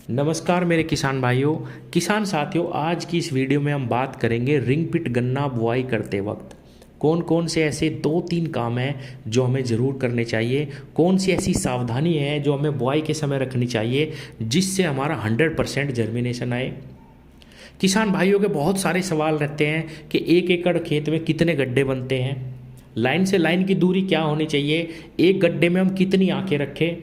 नमस्कार मेरे किसान भाइयों, किसान साथियों। आज की इस वीडियो में हम बात करेंगे रिंग पिट गन्ना बुआई करते वक्त कौन कौन से ऐसे 2-3 काम हैं जो हमें ज़रूर करने चाहिए, कौन सी ऐसी सावधानी है जो हमें बुआई के समय रखनी चाहिए जिससे हमारा 100% जर्मिनेशन आए। किसान भाइयों के बहुत सारे सवाल रहते हैं कि 1 एकड़ खेत में कितने गड्ढे बनते हैं, लाइन से लाइन की दूरी क्या होनी चाहिए, एक गड्ढे में हम कितनी आंखें रखें।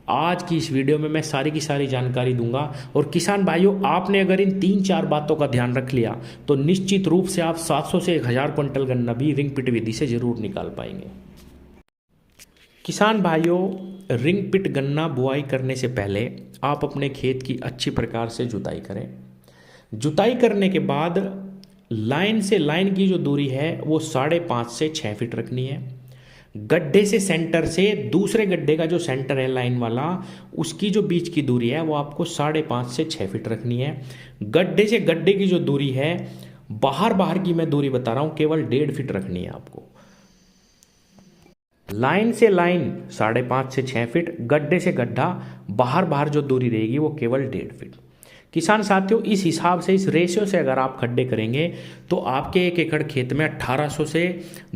आज की इस वीडियो में मैं सारी की सारी जानकारी दूंगा। और किसान भाइयों, आपने अगर इन 3-4 बातों का ध्यान रख लिया तो निश्चित रूप से आप 700 से 1000 क्विंटल गन्ना भी रिंग पिट विधि से जरूर निकाल पाएंगे। किसान भाइयों, रिंग पिट गन्ना बुआई करने से पहले आप अपने खेत की अच्छी प्रकार से जुताई करें। जुताई करने के बाद लाइन से लाइन की जो दूरी है वो 5.5 से 6 फीट रखनी है। गड्ढे से सेंटर से दूसरे गड्ढे का जो सेंटर है लाइन वाला, उसकी जो बीच की दूरी है वो आपको 5.5 से 6 फीट रखनी है। गड्ढे से गड्ढे की जो दूरी है, बाहर बाहर की मैं दूरी बता रहा हूं, केवल 1.5 फीट रखनी है आपको। लाइन से लाइन 5.5 से 6 फीट, गड्ढे से गड्ढा बाहर बाहर जो दूरी रहेगी वो केवल 1.5 फीट। किसान साथियों, इस हिसाब से, इस रेशियो से अगर आप खड्डे करेंगे तो आपके 1 एकड़ खेत में 1800 से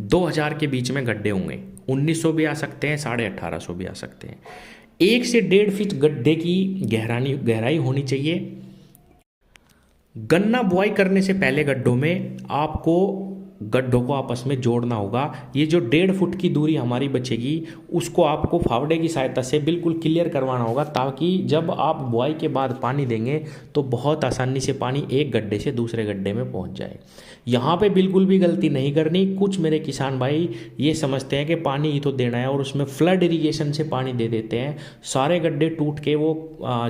2000 के बीच में गड्ढे होंगे। 1900 भी आ सकते हैं, 1850 भी आ सकते हैं। 1 से 1.5 फीट गड्ढे की गहराई होनी चाहिए। गन्ना बुआई करने से पहले गड्ढों में आपको गड्ढों को आपस में जोड़ना होगा। ये जो 1.5 फुट की दूरी हमारी बचेगी उसको आपको फावड़े की सहायता से बिल्कुल क्लियर करवाना होगा, ताकि जब आप बुआई के बाद पानी देंगे तो बहुत आसानी से पानी एक गड्ढे से दूसरे गड्ढे में पहुंच जाए। यहाँ पे बिल्कुल भी गलती नहीं करनी। कुछ मेरे किसान भाई ये समझते हैं कि पानी ही तो देना है और उसमें फ्लड इरीगेशन से पानी दे देते हैं। सारे गड्ढे टूट के वो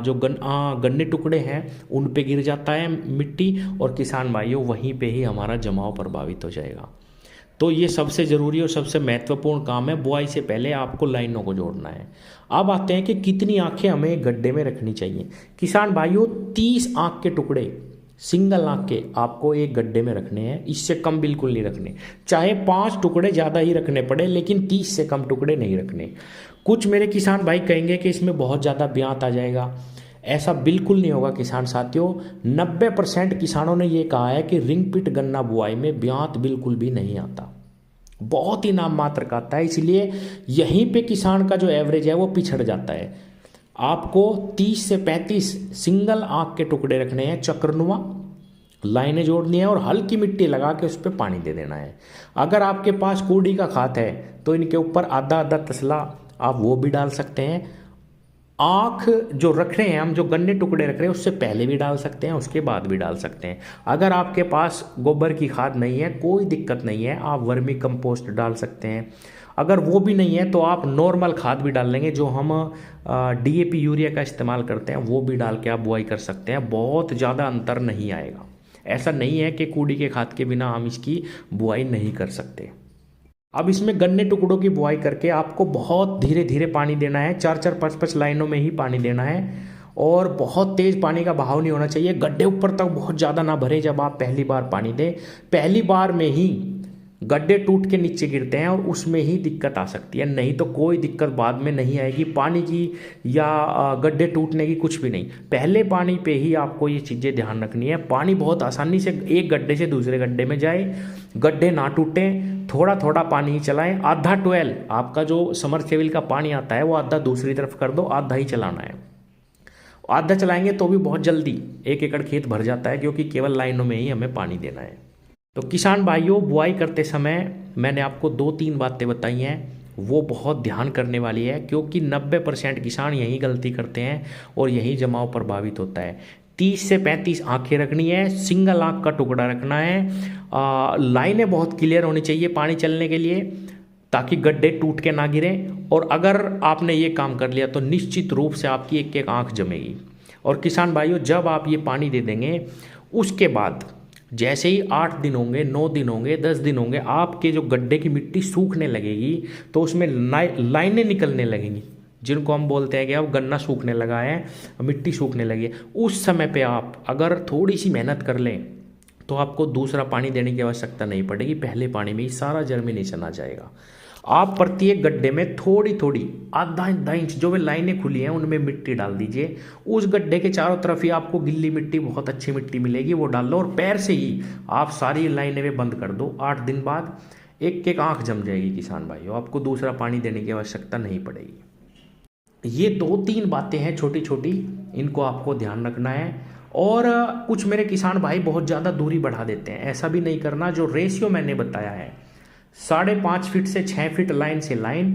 जो गन्ने टुकड़े हैं उन पे गिर जाता है मिट्टी, और किसान भाइयों वहीं पे ही हमारा जमाव प्रभावित हो जाएगा। तो ये सबसे ज़रूरी और सबसे महत्वपूर्ण काम है। बुआई से पहले आपको लाइनों को जोड़ना है। अब आते हैं कि कितनी आंखें हमें एक गड्ढे में रखनी चाहिए। किसान भाइयों, 30 आंख के टुकड़े, सिंगल आंख के आपको एक गड्ढे में रखने हैं। इससे कम बिल्कुल नहीं रखने। चाहे 5 टुकड़े ज़्यादा ही रखने पड़े, लेकिन 30 से कम टुकड़े नहीं रखने। कुछ मेरे किसान भाई कहेंगे कि इसमें बहुत ज़्यादा ब्यात आ जाएगा। ऐसा बिल्कुल नहीं होगा किसान साथियों। 90% किसानों ने ये कहा है कि रिंग पिट गन्ना बुआई में ब्यात बिल्कुल भी नहीं आता, बहुत ही नाम मात्र का आता है। इसलिए यहीं पे किसान का जो एवरेज है वो पिछड़ जाता है। आपको 30 से 35 सिंगल आंख के टुकड़े रखने हैं, चक्रनुमा लाइनें जोड़नी है और हल्की मिट्टी लगा के उस पर पानी दे देना है। अगर आपके पास कूड़ी का खाद है तो इनके ऊपर आधा आधा तसला आप वो भी डाल सकते हैं। आँख जो रख रहे हैं हम, जो गन्ने टुकड़े रख रहे हैं, उससे पहले भी डाल सकते हैं, उसके बाद भी डाल सकते हैं। अगर आपके पास गोबर की खाद नहीं है, कोई दिक्कत नहीं है, आप वर्मी कंपोस्ट डाल सकते हैं। अगर वो भी नहीं है तो आप नॉर्मल खाद भी डाल लेंगे, जो हम DAP यूरिया का इस्तेमाल करते हैं, वो भी डाल के आप बुआई कर सकते हैं। बहुत ज़्यादा अंतर नहीं आएगा। ऐसा नहीं है कि कूड़ी के खाद के बिना हम इसकी बुआई नहीं कर सकते। अब इसमें गन्ने टुकड़ों की बुआई करके आपको बहुत धीरे धीरे पानी देना है। 4-4, 5-5 लाइनों में ही पानी देना है और बहुत तेज पानी का बहाव नहीं होना चाहिए। गड्ढे ऊपर तक बहुत ज़्यादा ना भरे जब आप पहली बार पानी दें। पहली बार में ही गड्ढे टूट के नीचे गिरते हैं और उसमें ही दिक्कत आ सकती है, नहीं तो कोई दिक्कत बाद में नहीं आएगी पानी की या गड्ढे टूटने की, कुछ भी नहीं। पहले पानी पे ही आपको ये चीज़ें ध्यान रखनी है। पानी बहुत आसानी से एक गड्ढे से दूसरे गड्ढे में जाए, गड्ढे ना टूटें, थोड़ा थोड़ा पानी ही चलाएं। आधा 12 आपका जो समरसेबल का पानी आता है वो आधा दूसरी तरफ कर दो, आधा ही चलाना है। आधा चलाएंगे तो भी बहुत जल्दी 1 एकड़ खेत भर जाता है, क्योंकि केवल लाइनों में ही हमें पानी देना है। तो किसान भाइयों, बुआई करते समय मैंने आपको 2-3 बातें बताई हैं, वो बहुत ध्यान करने वाली है, क्योंकि 90% किसान यही गलती करते हैं और यही जमाव प्रभावित होता है। 30 से 35 आंखें रखनी है, सिंगल आंख का टुकड़ा रखना है। लाइनें बहुत क्लियर होनी चाहिए पानी चलने के लिए, ताकि गड्ढे टूट के ना गिरें। और अगर आपने ये काम कर लिया तो निश्चित रूप से आपकी एक एक आंख जमेगी। और किसान भाइयों, जब आप ये पानी दे देंगे उसके बाद जैसे ही 8 दिन होंगे, 9 दिन होंगे, 10 दिन होंगे, आपके जो गड्ढे की मिट्टी सूखने लगेगी तो उसमें लाइनें निकलने लगेंगी, जिनको हम बोलते हैं कि अब गन्ना सूखने लगा है, मिट्टी सूखने लगी है। उस समय पे आप अगर थोड़ी सी मेहनत कर लें तो आपको दूसरा पानी देने की आवश्यकता नहीं पड़ेगी। पहले पानी में ही सारा जर्मिनेशन आ जाएगा। आप प्रत्येक गड्ढे में थोड़ी थोड़ी आधा आधा इंच जो वे लाइनें खुली हैं उनमें मिट्टी डाल दीजिए। उस गड्ढे के चारों तरफ ही आपको गिल्ली मिट्टी, बहुत अच्छी मिट्टी मिलेगी, वो डाल लो और पैर से ही आप सारी लाइनें में बंद कर दो। 8 दिन बाद एक एक आँख जम जाएगी किसान भाइयों, आपको दूसरा पानी देने की आवश्यकता नहीं पड़ेगी। ये 2-3 बातें हैं छोटी छोटी, इनको आपको ध्यान रखना है। और कुछ मेरे किसान भाई बहुत ज़्यादा दूरी बढ़ा देते हैं, ऐसा भी नहीं करना। जो रेशियो मैंने बताया है 5.5 फीट से 6 फीट लाइन से लाइन,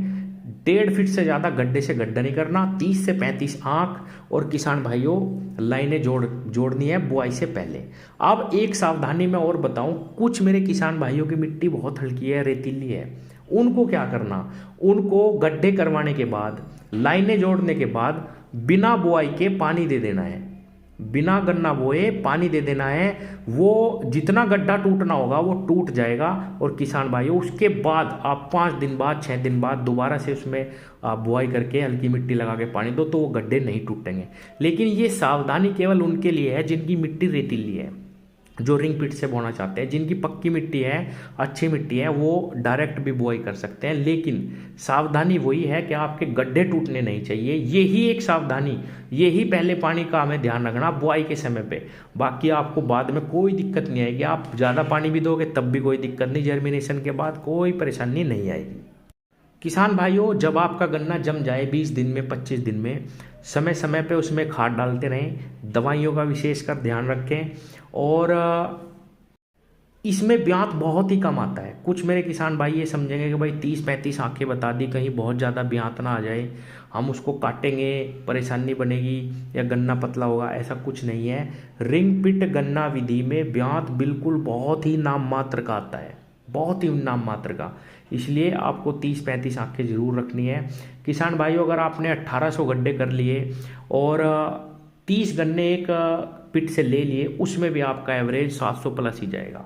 1.5 फीट से ज़्यादा गड्ढे से गड्ढा नहीं करना, 30 से 35 आँख और किसान भाइयों लाइनें जोड़नी है बुआई से पहले। अब एक सावधानी मैं और बताऊं, कुछ मेरे किसान भाइयों की मिट्टी बहुत हल्की है, रेतीली है, उनको क्या करना, उनको गड्ढे करवाने के बाद, लाइनें जोड़ने के बाद बिना बुआई के पानी दे देना है, बिना गन्ना बोए पानी दे देना है। वो जितना गड्ढा टूटना होगा वो टूट जाएगा। और किसान भाइयों उसके बाद आप 5 दिन बाद 6 दिन बाद दोबारा से उसमें बुआई करके हल्की मिट्टी लगा के पानी दो तो वो गड्ढे नहीं टूटेंगे। लेकिन ये सावधानी केवल उनके लिए है जिनकी मिट्टी रेतीली है, जो रिंग पिट से बोना चाहते हैं। जिनकी पक्की मिट्टी है, अच्छी मिट्टी है, वो डायरेक्ट भी बुआई कर सकते हैं। लेकिन सावधानी वही है कि आपके गड्ढे टूटने नहीं चाहिए, यही एक सावधानी, यही पहले पानी का हमें ध्यान रखना बुआई के समय पे। बाकी आपको बाद में कोई दिक्कत नहीं आएगी, आप ज़्यादा पानी भी दोगे तब भी कोई दिक्कत नहीं, जर्मिनेशन के बाद कोई परेशानी नहीं आएगी। किसान भाइयों जब आपका गन्ना जम जाए 20 दिन में 25 दिन में, समय समय पे उसमें खाद डालते रहें, दवाइयों का विशेषकर ध्यान रखें। और इसमें ब्यात बहुत ही कम आता है। कुछ मेरे किसान भाई ये समझेंगे कि भाई 30-35 आंखें बता दी, कहीं बहुत ज़्यादा ब्यात ना आ जाए, हम उसको काटेंगे परेशानी बनेगी या गन्ना पतला होगा, ऐसा कुछ नहीं है। रिंग पिट गन्ना विधि में ब्यात बिल्कुल बहुत ही नाम मात्र का आता है, बहुत ही नाम मात्र का, इसलिए आपको 30-35 आंखें जरूर रखनी है। किसान भाइयों अगर आपने 1800 गड्ढे कर लिए और 30 गन्ने एक पिट से ले लिए, उसमें भी आपका एवरेज 700 प्लस ही जाएगा,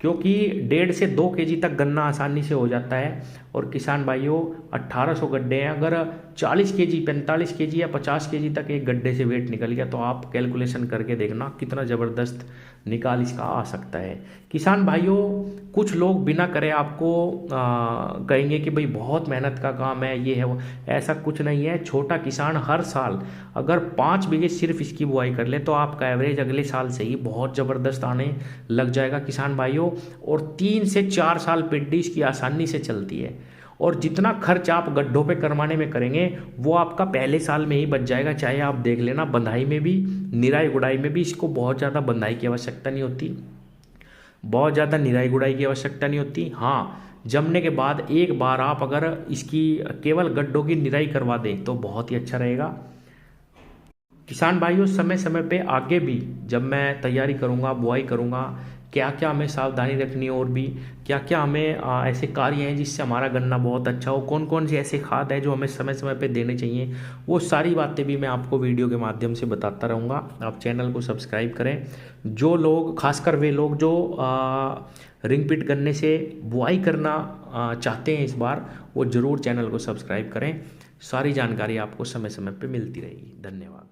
क्योंकि 1.5 से 2 केजी तक गन्ना आसानी से हो जाता है। और किसान भाइयों 1800 गड्ढे हैं, अगर 40 केजी 45 केजी या 50 केजी तक एक गड्ढे से वेट निकल गया तो आप कैलकुलेशन करके देखना कितना ज़बरदस्त निकाल इसका आ सकता है। किसान भाइयों कुछ लोग बिना करे आपको कहेंगे कि भाई बहुत मेहनत का काम है, ये है वो, ऐसा कुछ नहीं है। छोटा किसान हर साल अगर 5 बीघे सिर्फ इसकी बुआई कर ले तो आपका एवरेज अगले साल से ही बहुत ज़बरदस्त आने लग जाएगा किसान भाइयों। और 3 से 4 साल पेड्डी इसकी आसानी से चलती है। और जितना खर्च आप गड्ढों पे करवाने में करेंगे वो आपका पहले साल में ही बच जाएगा। चाहे आप देख लेना बंधाई में भी, निराई गुड़ाई में भी इसको बहुत ज़्यादा बंधाई की आवश्यकता नहीं होती, बहुत ज़्यादा निराई गुड़ाई की आवश्यकता नहीं होती। हाँ, जमने के बाद एक बार आप अगर इसकी केवल गड्ढों की निराई करवा दें तो बहुत ही अच्छा रहेगा। किसान भाइयों समय समय पे आगे भी जब मैं तैयारी करूँगा, बुआई करूँगा, क्या क्या हमें सावधानी रखनी है और भी क्या क्या हमें ऐसे कार्य हैं जिससे हमारा गन्ना बहुत अच्छा हो, कौन कौन सी ऐसे खाद है जो हमें समय समय पे देने चाहिए, वो सारी बातें भी मैं आपको वीडियो के माध्यम से बताता रहूँगा। आप चैनल को सब्सक्राइब करें। जो लोग, खासकर वे लोग जो रिंग पिट गन्ने से बुआई करना चाहते हैं इस बार, वो ज़रूर चैनल को सब्सक्राइब करें। सारी जानकारी आपको समय समय पर मिलती रहेगी। धन्यवाद।